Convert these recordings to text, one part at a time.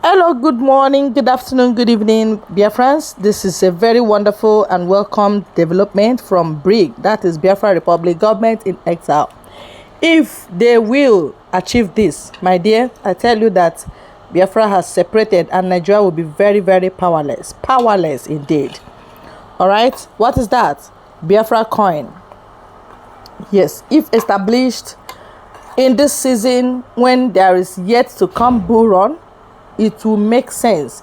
Hello, good morning, good afternoon, good evening, Biafrans. This is a very wonderful and welcome development from BRIG, that is Biafra Republic Government in Exile. If they will achieve this, my dear, I tell you that Biafra has separated and Nigeria will be very, very powerless. Powerless indeed. All right, what is that? Biafra coin. Yes, if established in this season when there is yet to come bull run, it will make sense.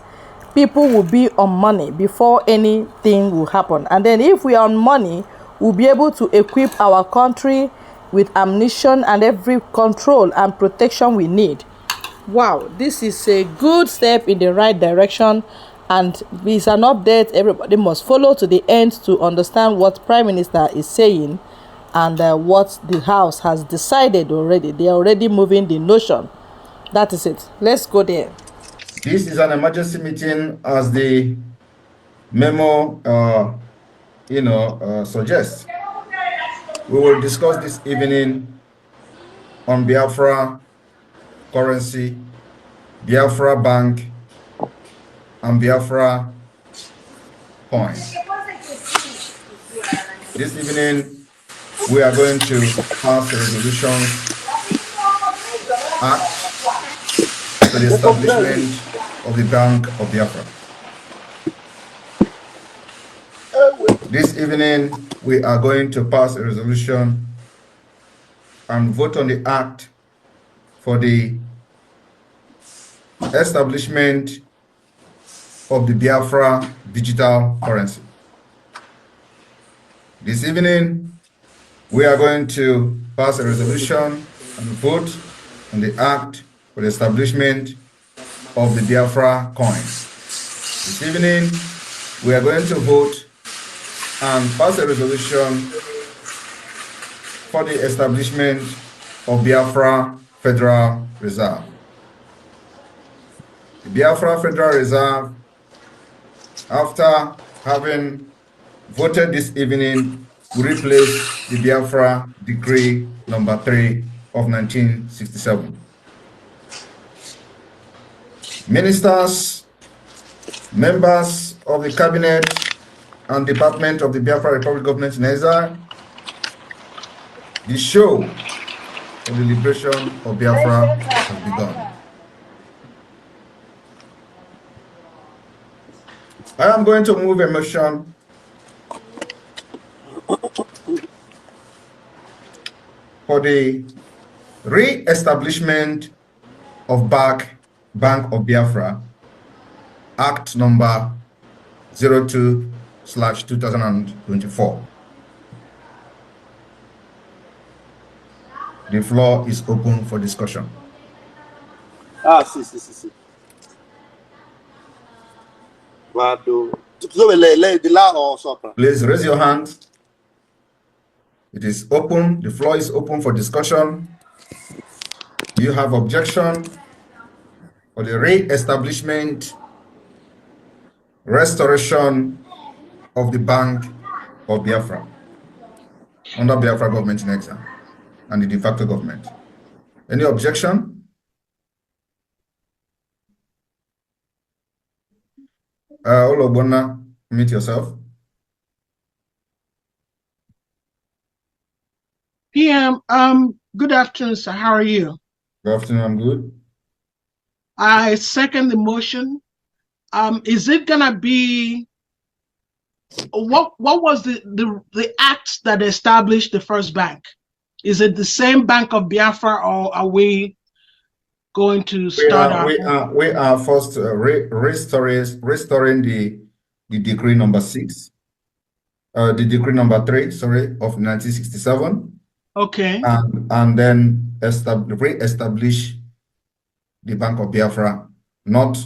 People will be on money before anything will happen, and then if we are on money, we'll be able to equip our country with ammunition and every control and protection we need. Wow, this is a good step in the right direction, and it's an update everybody must follow to the end to understand what Prime Minister is saying and what the House has decided already. They are already moving the notion. That is it. Let's go there. This is an emergency meeting, as the memo, suggests. We will discuss this evening on Biafra currency, Biafra bank, and Biafra coin. This evening, we are going to pass a resolution act for the establishment of the Bank of Biafra. This evening, we are going to pass a resolution and vote on the act for the establishment of the Biafra digital currency. This evening, we are going to pass a resolution and vote on the act for the establishment of the Biafra coin. This evening, we are going to vote and pass a resolution for the establishment of Biafra Federal Reserve. The Biafra Federal Reserve, after having voted this evening, will replace the Biafra Decree number 3 of 1967. Ministers, members of the Cabinet and Department of the Biafra Republic Government in Exile, the show of the liberation of Biafra has begun. I am going to move a motion for the re-establishment of Bank of Biafra, Act number 02/2024. The floor is open for discussion. Sí. Please raise your hand. It is open. The floor is open for discussion. Do you have objection for the re-establishment, restoration of the Bank of Biafra under Biafra government in exile and the de facto government? Any objection? Olobona, mute yourself. PM, good afternoon, sir. How are you? Good afternoon, I'm good. I second the motion. Is it gonna be what was the act that established the first bank? Is it the same Bank of Biafra, or are we going to start we are first restoring the decree number 6, the decree number 3, sorry, of 1967. Okay. And then re-establish the Bank of Biafra, not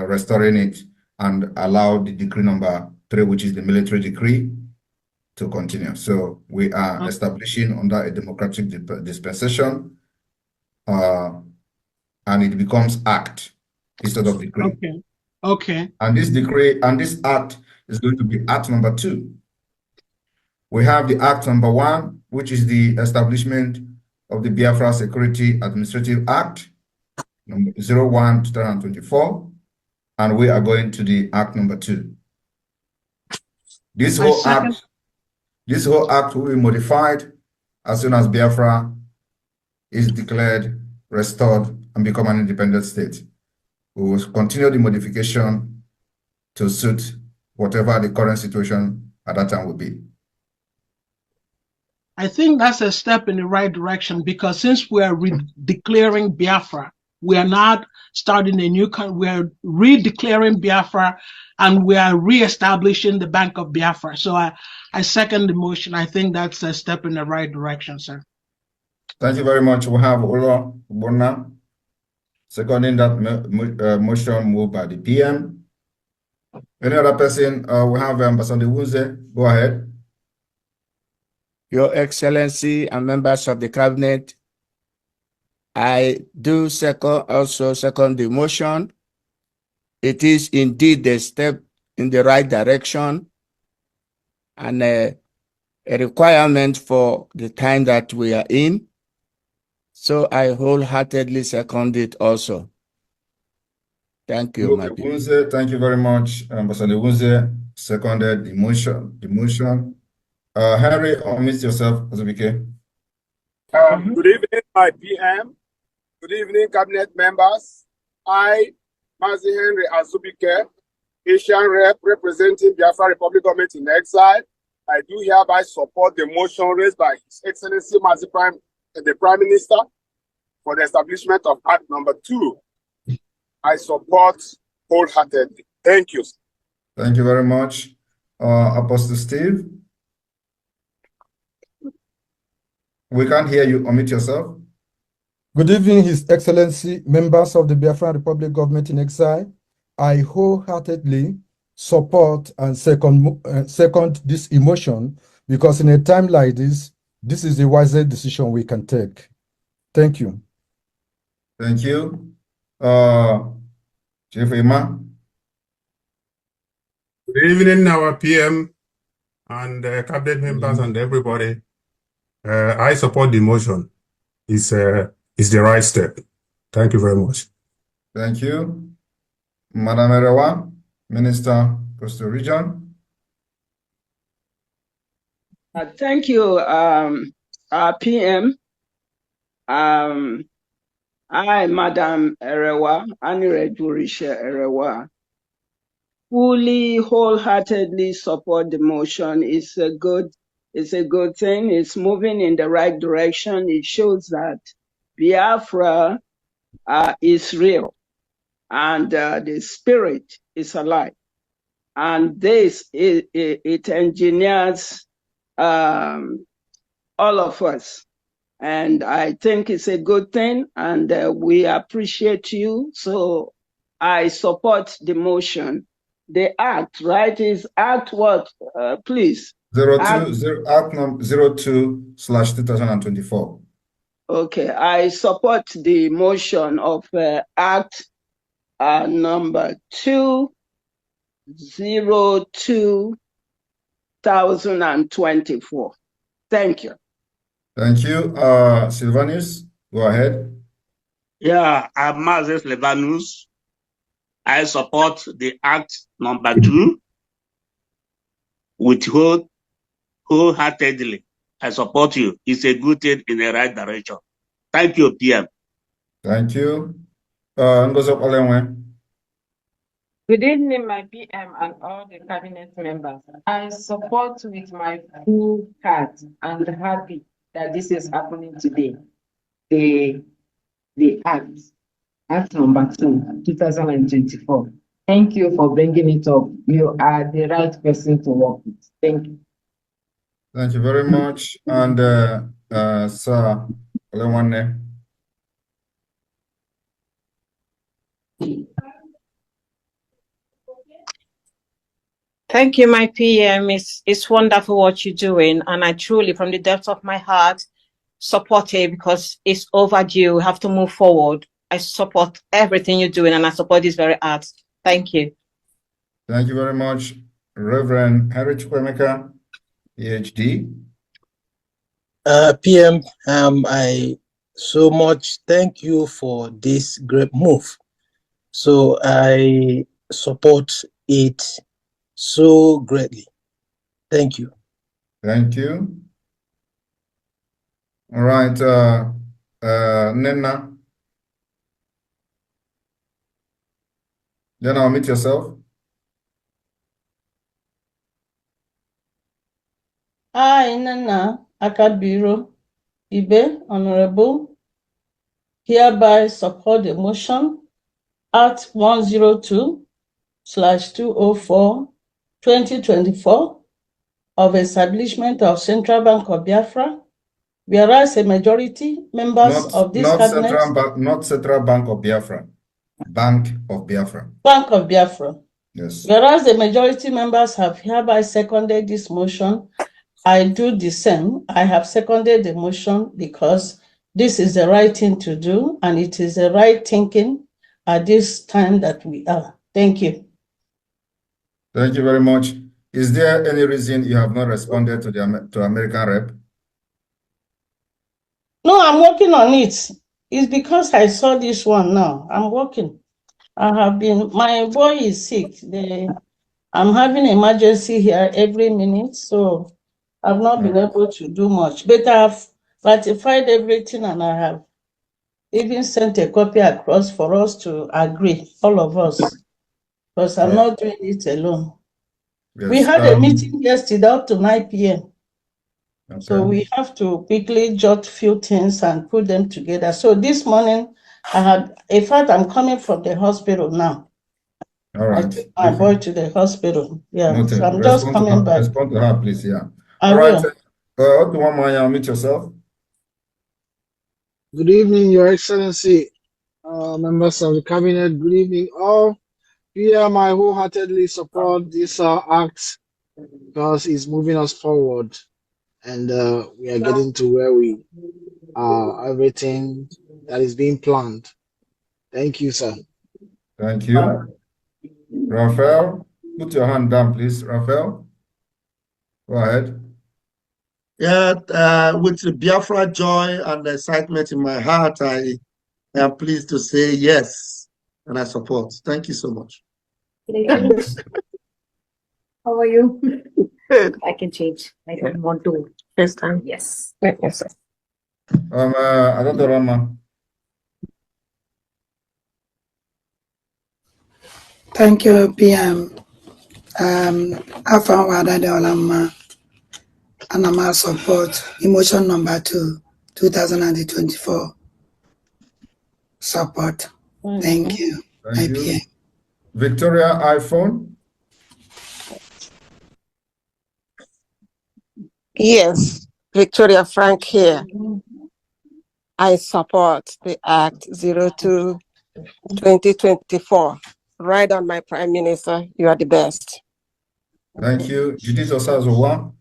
restoring it and allow the decree number 3, which is the military decree, to continue. So we are establishing under a democratic dispensation, and it becomes act instead of decree. Okay. And this decree and this act is going to be act number 2. We have the act number 1, which is the establishment of the Biafra Security Administrative Act, number 01/2024. and we are going to the act number 2. This I whole second. act will be modified as soon as Biafra is declared, restored, and become an independent state. We will continue the modification to suit whatever the current situation at that time will be. I think that's a step in the right direction, because since we are declaring Biafra, we are not starting a new country. We are redeclaring Biafra, and we are reestablishing the Bank of Biafra. So I second the motion. I think that's a step in the right direction, sir. Thank you very much. We have Ola Bona seconding that motion moved by the PM. Any other person? We have Ambassador Wunze. Go ahead. Your Excellency and members of the Cabinet, I do also second the motion. It is indeed a step in the right direction and a requirement for the time that we are in. So I wholeheartedly second it also. Thank you, my people. Wunze, thank you very much. Ambassador Wunze seconded the motion. Henry, unmute yourself, Azubike. Good evening, my PM. Good evening, Cabinet members. I, Mazi Henry Azubike, Asian Rep representing Biafra Republic Government in Exile, I do hereby support the motion raised by His Excellency the Prime Minister for the establishment of Act number 2. I support wholeheartedly. Thank you. Thank you very much. Apostle Steve, we can't hear you. Unmute yourself. Good evening, His Excellency, members of the Biafran Republic Government in Exile. I wholeheartedly support and second this emotion, because in a time like this is the wisest decision we can take. Thank you. Thank you. Chief Ima. Good evening, our PM and cabinet members and everybody. I support the motion. It's the right step. Thank you very much. Thank you. Madam Erewa, Minister, Coastal Region. Thank you, PM. I, Madam Erewa, Anirejurisha Erewa, fully, wholeheartedly support the motion. It's a good thing. It's moving in the right direction. It shows that Biafra is real, and the spirit is alive. And this, it engineers all of us. And I think it's a good thing, and we appreciate you. So I support the motion. The act, right, is act what, please? Act number 02/2024. Okay, I support the motion of act number 2/02/2024. Thank you. Thank you. Sylvanus, go ahead. Yeah, I'm Mazes Levanus. I support the Act number 2 with wholeheartedly. I support you. It's a good thing in the right direction. Thank you, PM. Thank you. Ngozo Olenwe. Good evening, my PM and all the cabinet members. I support with my full heart and happy that this is happening today. The Act number 2/2024. Thank you for bringing it up. You are the right person to work with. Thank you. Thank you very much. And Sir Olenwane. Thank you, my PM. It's wonderful what you're doing, and I truly, from the depths of my heart, support it because it's overdue. We have to move forward. I support everything you're doing, and I support this very act. Thank you. Thank you very much, Reverend Harry Chukwemeka, PhD. PM, I so much thank you for this great move. So I support it so greatly. Thank you. Thank you. All right, Nena. Then I'll meet yourself. I, Nana Akabiro Ibe, Honorable, hereby support the motion Act 102/204/2024 of establishment of Central Bank of Biafra, whereas a majority members of this cabinet, not Central Bank of Biafra, Bank of Biafra. Bank of Biafra. Yes. Whereas the majority members have hereby seconded this motion, I do the same. I have seconded the motion because this is the right thing to do and it is the right thinking at this time that we are. Thank you. Thank you very much. Is there any reason you have not responded to the American rep? No, I'm working on it. It's because I saw this one now. I'm working. My boy is sick. I'm having emergency here every minute, so I've not been able to do much. But I've ratified everything and I have even sent a copy across for us to agree, all of us, because I'm not doing it alone. Yes, we had a meeting yesterday up to 9 p.m. Okay. So we have to quickly jot few things and put them together. So this morning, in fact, I'm coming from the hospital now. All right. I took my boy to the hospital. Yeah. Noted. So I'm just coming back. Respond to her, please. Yeah. All right. Meet yourself. Good evening, Your Excellency, members of the cabinet. Good evening, all. I wholeheartedly support this act because it's moving us forward, and we are getting to where we are. Everything that is being planned. Thank you, sir. Thank you, Raphael. Put your hand down, please, Raphael. Go ahead. Yeah, with the Biafra joy and excitement in my heart, I am pleased to say yes, and I support. Thank you so much. How are you? Good. I can change. I don't want to. This time? Yes. Yes, sir. Rama. Thank you, PM. I found Wada de Olama and I'm support emotion number 2, 2024. Support. Thank you. Thank you. Victoria iPhone. Yes, Victoria Frank here. I support the Act 02/2024. Right on, my Prime Minister. You are the best. Thank you. Judith Osazowa.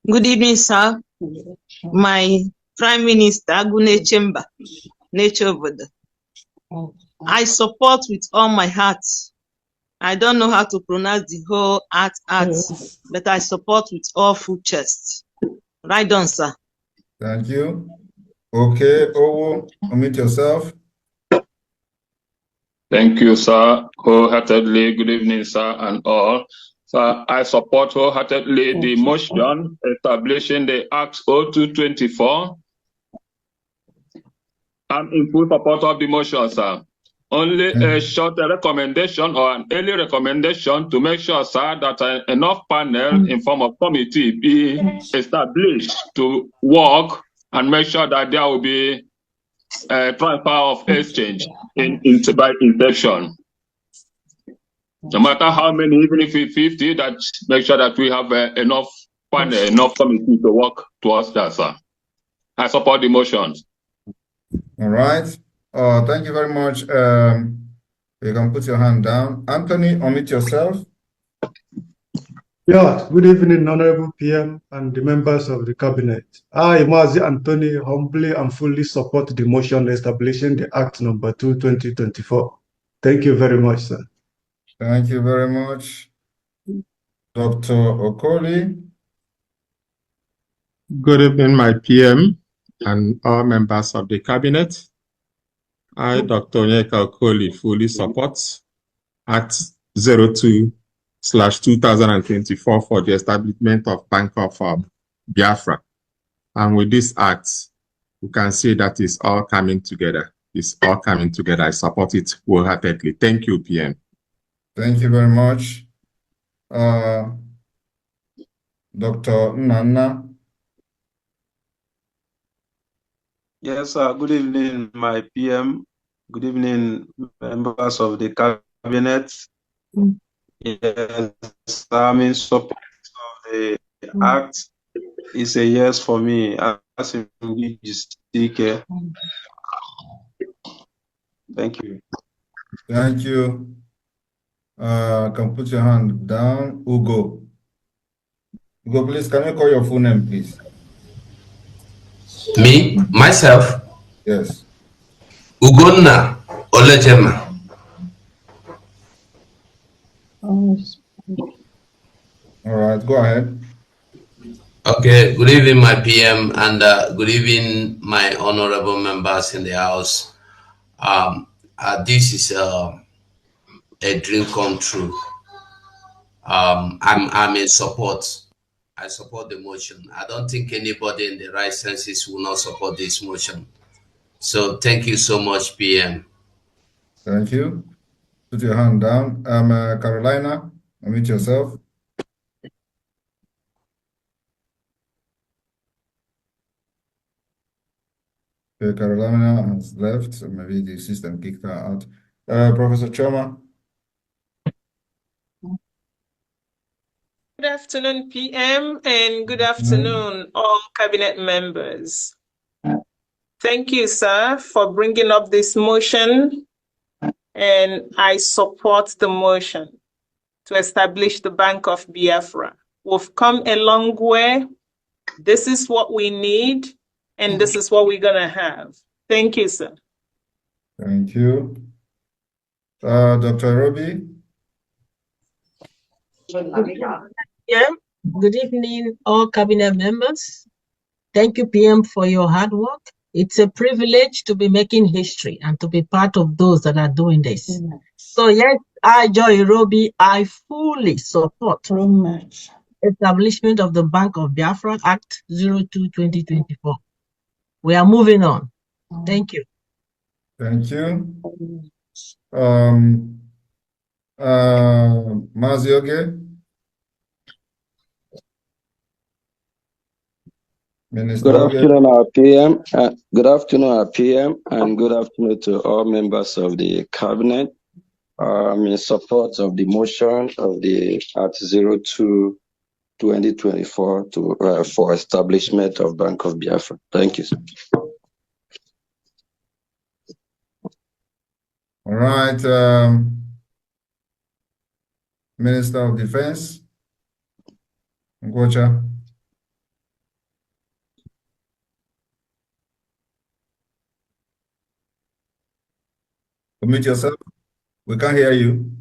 Good evening, sir. My Prime Minister, Agune Chemba, Nature Obodo. I support with all my heart. I don't know how to pronounce the whole act, but I support with all full chest. Right on, sir. Thank you. Okay, Owo, unmute yourself. Thank you, sir. Wholeheartedly, good evening, sir, and all. So I support wholeheartedly the motion establishing the Act 02/24. I'm in full support of the motion, sir. Only a short recommendation or an early recommendation to make sure, sir, that enough panel in form of committee be established to work and make sure that there will be a transfer of exchange by inception. No matter how many, even if it's 50, that make sure that we have enough panel, enough committee to work towards that, sir. I support the motions. All right. Thank you very much. You can put your hand down. Anthony, unmute yourself. Yeah, good evening, Honorable PM and the members of the Cabinet. I, Mazi Anthony, humbly and fully support the motion establishing the Act number 2/2024. Thank you very much, sir. Thank you very much. Dr. Okoli. Good evening, my PM and all members of the Cabinet. I, Dr. Onyeka Okoli, fully support Act 02/2024 for the establishment of Bank of Biafra. And with this act, you can see that it's all coming together. It's all coming together. I support it wholeheartedly. Thank you, PM. Thank you very much. Dr. Nana. Yes, good evening, my PM. Good evening, members of the cabinet. Yes, I'm in support of the act. It's a yes for me. As in TK. Thank you. Thank you. Can put your hand down. Ugo. Ugo, please, can you call your full name, please? Me, myself, Yes. Ugonna Olejema. All right, go ahead. Okay, good evening, my PM, and good evening, my honorable members in the House. This is a dream come true. I'm in support. I support the motion. I don't think anybody in the right senses will not support this motion. So thank you so much, PM. Thank you. Put your hand down. Carolina, unmute yourself. Okay, Carolina has left, so maybe the system kicked her out. Professor Choma. Good afternoon, PM, and good afternoon, all cabinet members. Thank you, sir, for bringing up this motion, and I support the motion to establish the Bank of Biafra. We've come a long way. This is what we need, and this is what we're going to have. Thank you, sir. Thank you. Dr. Robi. Yeah. Good evening, all cabinet members. Thank you, PM, for your hard work. It's a privilege to be making history and to be part of those that are doing this. So yes, I, Joy Robi, I fully support establishment of the Bank of Biafra Act 02/2024. We are moving on. Thank you. Thank you. Mazioge. Minister Good afternoon, our PM. Good afternoon, our PM, and good afternoon to all members of the cabinet. I'm in support of the motion of the Act 02/2024 for establishment of Bank of Biafra. Thank you, sir. All right. Minister of Defense. Ngocha. Unmute yourself. We can't hear you.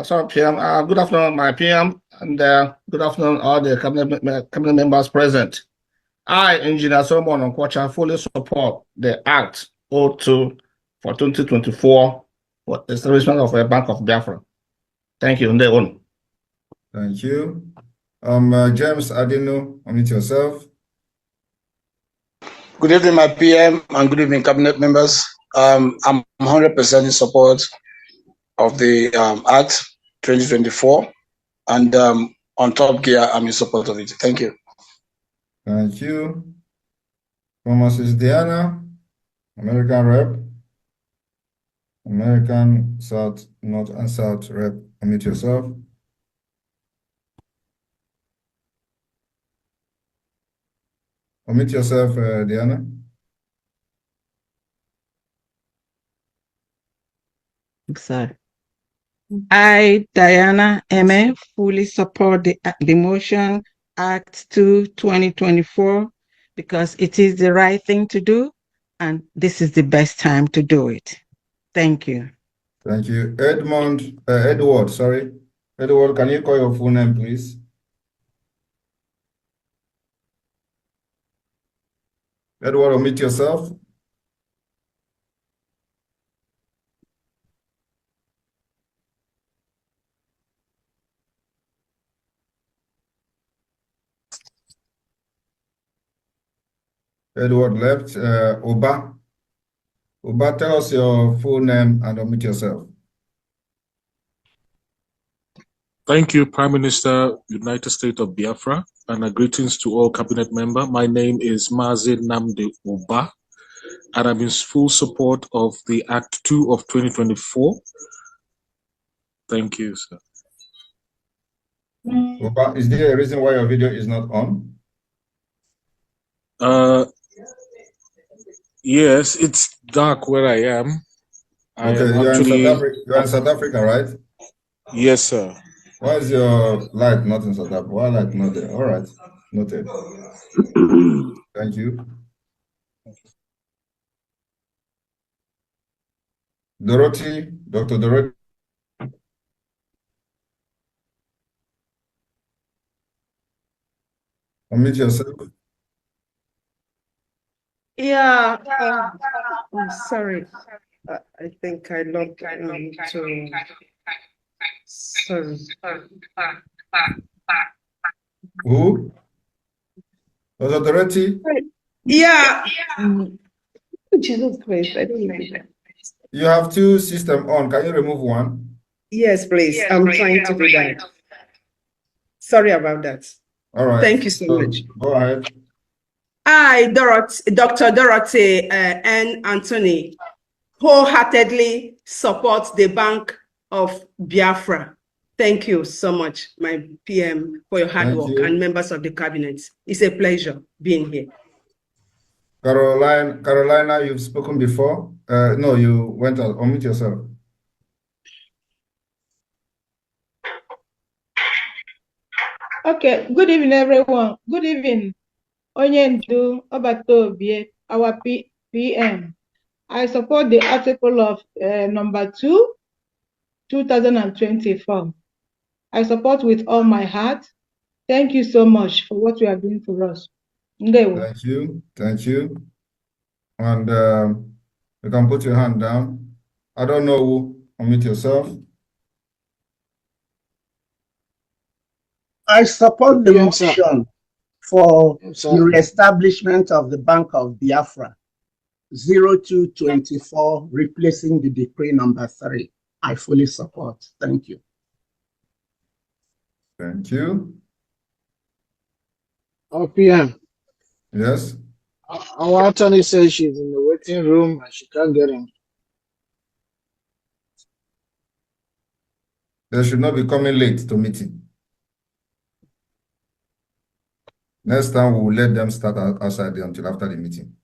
Sorry, PM. Good afternoon, my PM, and good afternoon, all the cabinet members present. I, Engineer Solomon Onkwocha, fully support the Act 02 for 2024 for the establishment of a Bank of Biafra. Thank you. Thank you. James Adino, unmute yourself. Good evening, my PM, and good evening, cabinet members. I'm 100% in support of the Act 2024, and on top gear, I'm in support of it. Thank you. Thank you. Mrs. Diana, American Rep. American South, North, and South Rep. Unmute yourself. Unmute yourself, Diana. Sorry. I, Diana Eme, fully support the motion Act 2/2024 because it is the right thing to do, and this is the best time to do it. Thank you. Thank you. Edward, sorry. Edward, can you call your full name, please? Edward, unmute yourself. Edward left. Oba. Oba, tell us your full name and unmute yourself. Thank you, Prime Minister, United States of Biafra, and greetings to all cabinet members. My name is Mazi Namde Uba, and I'm in full support of the Act 2 of 2024. Thank you, sir. Oba, is there a reason why your video is not on? Yes, it's dark where I am. Okay, you're in South Africa. You're in South Africa, right? Yes, sir. Why is your light not in South Africa? Why light not there? All right, noted. Thank you. Dorothy, Dr. Dorothy. Unmute yourself. Yeah, I'm sorry. I think I logged into. Sorry. Who? Dr. Dorothy? Yeah. Jesus Christ, I don't know. You have two systems on. Can you remove one? Yes, please. I'm trying to do that. Sorry about that. All right. Thank you so much. Go ahead. I, Dr. Dorothy N. Anthony, wholeheartedly support the Bank of Biafra. Thank you so much, my PM, for your hard work and members of the cabinet. It's a pleasure being here. Carolina, you've spoken before. No, you went out. Unmute yourself. Okay, good evening, everyone. Good evening. Onyendu Obatobie, our PM. I support the article of number 2, 2024. I support with all my heart. Thank you so much for what you are doing for us. Thank you. Thank you. And you can put your hand down. I don't know who. Unmute yourself. I support the motion for the reestablishment of the Bank of Biafra, 0224, replacing the decree number 3. I fully support. Thank you. Thank you. PM. Yes. Our attorney says she's in the waiting room and she can't get in. They should not be coming late to meeting. Next time, we will let them start outside until after the meeting.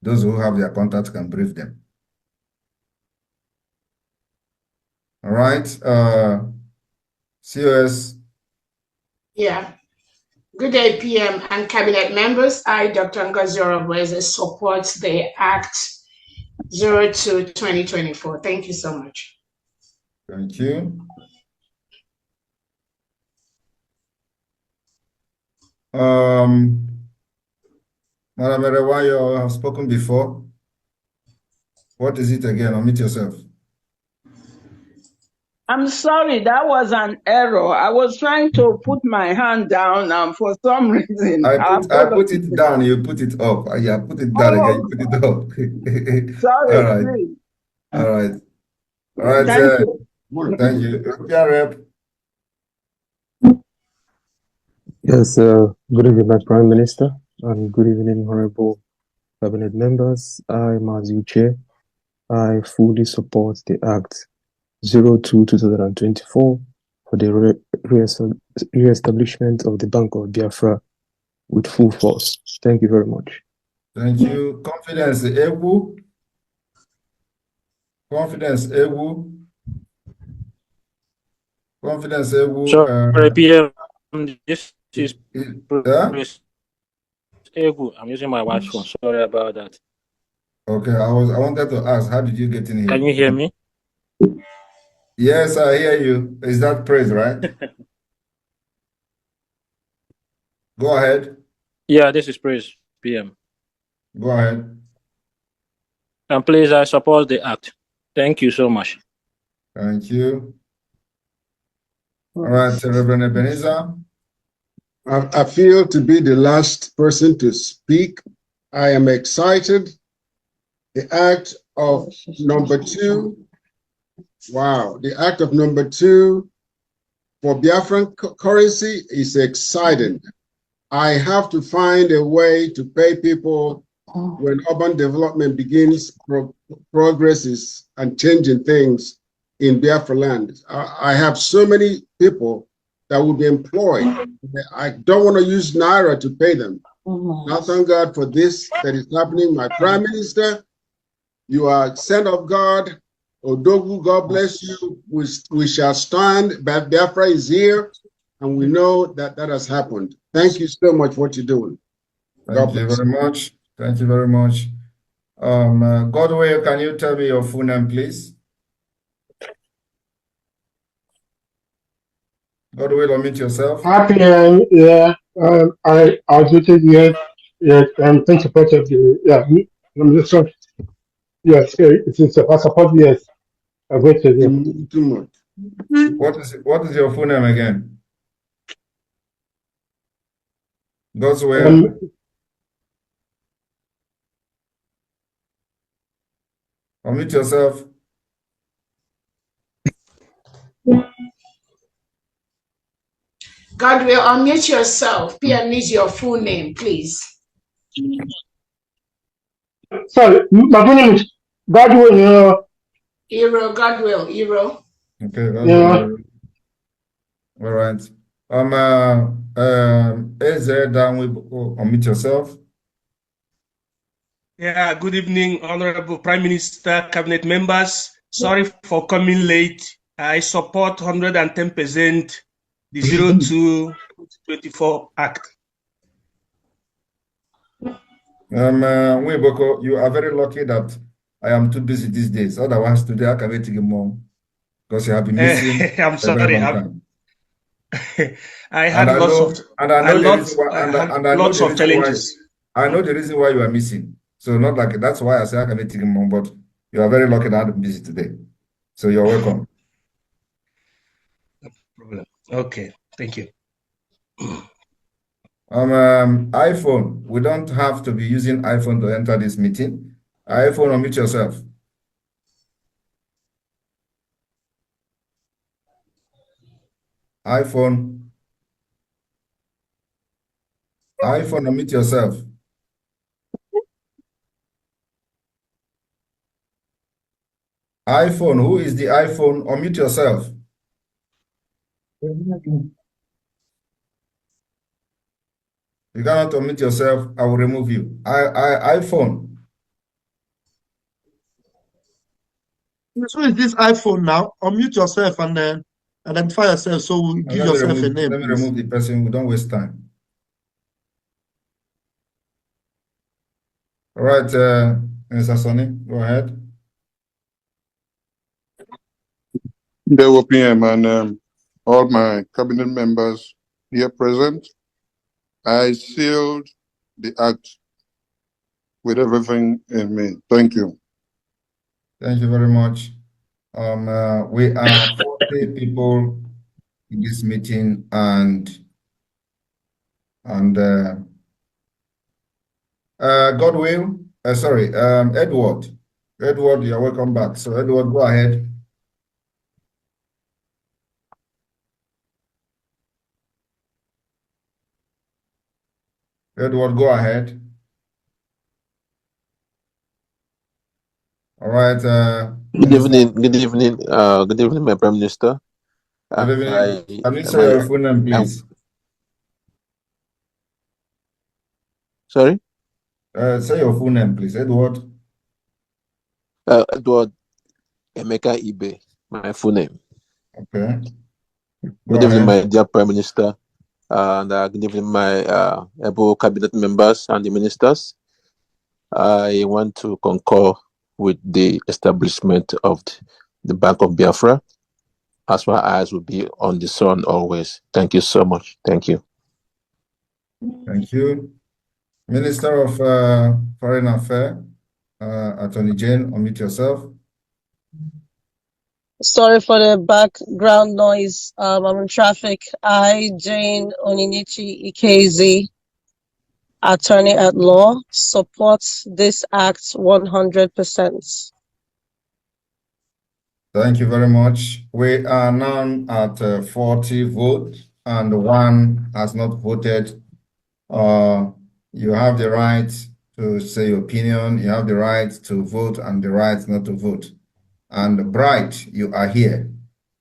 Those who have their contacts can brief them. All right. COS. Yeah. Good day, PM and cabinet members. I, Dr. Ngozi Orobweze, support the Act 02-2024. Thank you so much. Thank you. Madam Erewa, you have spoken before. What is it again? Unmute yourself. I'm sorry, that was an error. I was trying to put my hand down and for some reason I put it down, you put it up. Yeah, put it down again, you put it up. Sorry, All right. please. All right. All right. Thank you. Thank you. European Rep. Yes, good evening, my Prime Minister, and good evening, honorable cabinet members. I'm Azuche. I fully support the Act 02-2024 for the re-establishment of the Bank of Biafra with full force. Thank you very much. Thank you. Confidence, Ewu. Confidence, Ewu. Confidence, Ewu. Sorry, PM. This is Ewu. I'm using my watch phone. Sorry about that. Okay, I wanted to ask, how did you get in here? Can you hear me? Yes, I hear you. Is that praise, right? Go ahead. Yeah, this is praise. PM. Go ahead. And please, I support the act. Thank you so much. Thank you. All right, Reverend Ebenezer. I feel to be the last person to speak. I am excited. The act of number 2. Wow, the act of number 2 for Biafran currency is exciting. I have to find a way to pay people when urban development begins, progresses and changing things in Biafra land. I have so many people that will be employed. I don't want to use Naira to pay them. Now, thank God for this that is happening. My Prime Minister, you are sent of God. Odogu, God bless you. We shall stand. Biafra is here, and we know that that has happened. Thank you so much for what you're doing. Thank you very much. Thank you very much. Godway, can you tell me your full name, please? Godway, unmute yourself. Happy yeah. I voted yes. Yes, thank you for the I'm just sorry. Yes, it is I support yes. I voted yes. Too much. What is your full name again? Godway. Unmute yourself. God will unmute yourself. PM needs your full name, please. Sorry, my full name is Godwin. Hero, God will, Hero. Okay, Yeah. All right. Unmute yourself. Yeah, good evening, Honorable Prime Minister, Cabinet members. Sorry for coming late. I support 110% the 02-24 Act. Weboko, you are very lucky that I am too busy these days. Otherwise, today I can wait to get more because you have been missing I'm a very sorry. long time. I had lots of challenges. I know the reason why you are missing. So not like that's why I say I can wait to get more, but you are very lucky that I'm busy today. So you're welcome. No problem. Okay, thank you. iPhone. We don't have to be using iPhone to enter this meeting. iPhone, unmute yourself. iPhone, unmute yourself. iPhone, who is the iPhone? Unmute yourself. You cannot unmute yourself. I will remove you. iPhone. So is this iPhone now? Unmute yourself and then identify yourself. So we'll give yourself a name. Let me remove the person. We don't waste time. All right, Mr. Sonny, go ahead. There PM and all my cabinet members here present. I sealed the act with everything in me. Thank you. Thank you very much. We are 40 people in this meeting, and Godwill, sorry, Edward. Edward, you're welcome back. So Edward, go ahead. Edward, go ahead. All right. Good evening. Good evening. Good evening, my Prime Minister. Good evening. Can you say your full name, please? Sorry? Say your full name, please. Edward. Edward Emeka Ibe, my full name. Okay. Good evening, my dear Prime Minister. And good evening, my able cabinet members and the ministers. I want to concur with the establishment of the Bank of Biafra, as my eyes will be on the sun always. Thank you so much. Thank you. Thank you. Minister of Foreign Affairs, Attorney Jane, unmute yourself. Sorry for the background noise. I'm in traffic. I, Jane Oninichi Ikezi, attorney at law, supports this act 100%. Thank you very much. We are now at 40 votes and one has not voted. You have the right to say your opinion. You have the right to vote and the right not to vote. And Bright, you are here.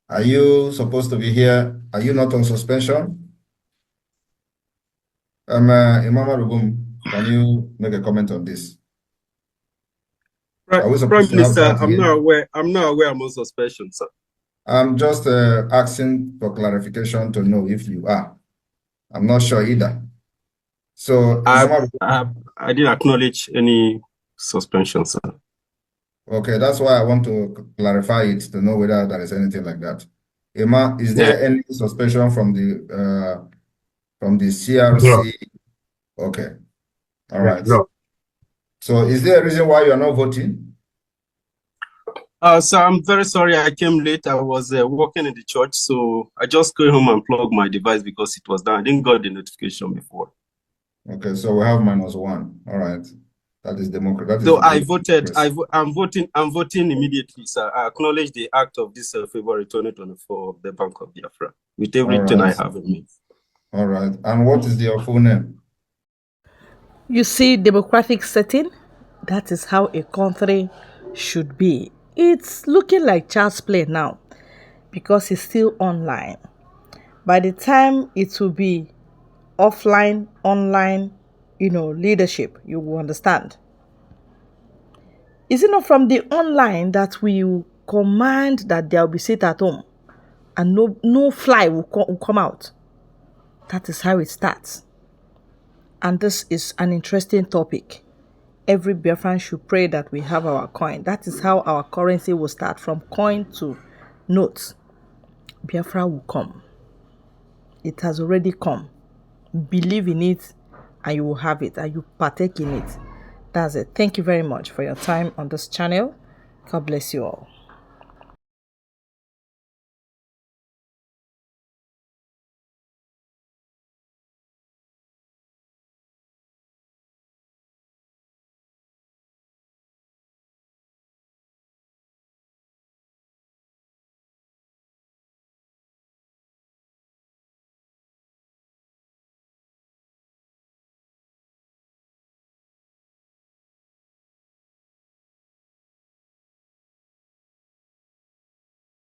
Are you supposed to be here? Are you not on suspension? Imam Rugum, can you make a comment on this? Are we Prime supposed to have Minister, Bright I'm here? not aware. I'm not aware I'm on suspension, sir. I'm just asking for clarification to know if you are. I'm not sure either. So, I didn't acknowledge any suspension, sir. okay, that's why I want to clarify it to know whether there is anything like that. Emma, is there any suspension from the CRC? No. Okay, all Yeah, right. no. So, is there a reason why you are not voting? Sir, I'm very sorry I came late. I was working in the church, so I just go home and plug my device because it was down. I didn't get the notification before. Okay, so we have -1. All right. That is democracy. So I voted. I'm voting immediately, sir. I acknowledge the act of this February 2024 of the Bank of Biafra with everything I have in me. All right. And what is your full name? You see, democratic setting, that is how a country should be. It's looking like child's play now because it's still online. By the time it will be offline, online, leadership, you will understand. Is it not from the online that we will command that there will be sit at home and no fly will come out? That is how it starts. And this is an interesting topic. Every Biafran should pray that we have our coin. That is how our currency will start, from coin to notes. Biafra will come. It has already come. Believe in it and you will have it and you partake in it. That's it. Thank you very much for your time on this channel. God bless you all.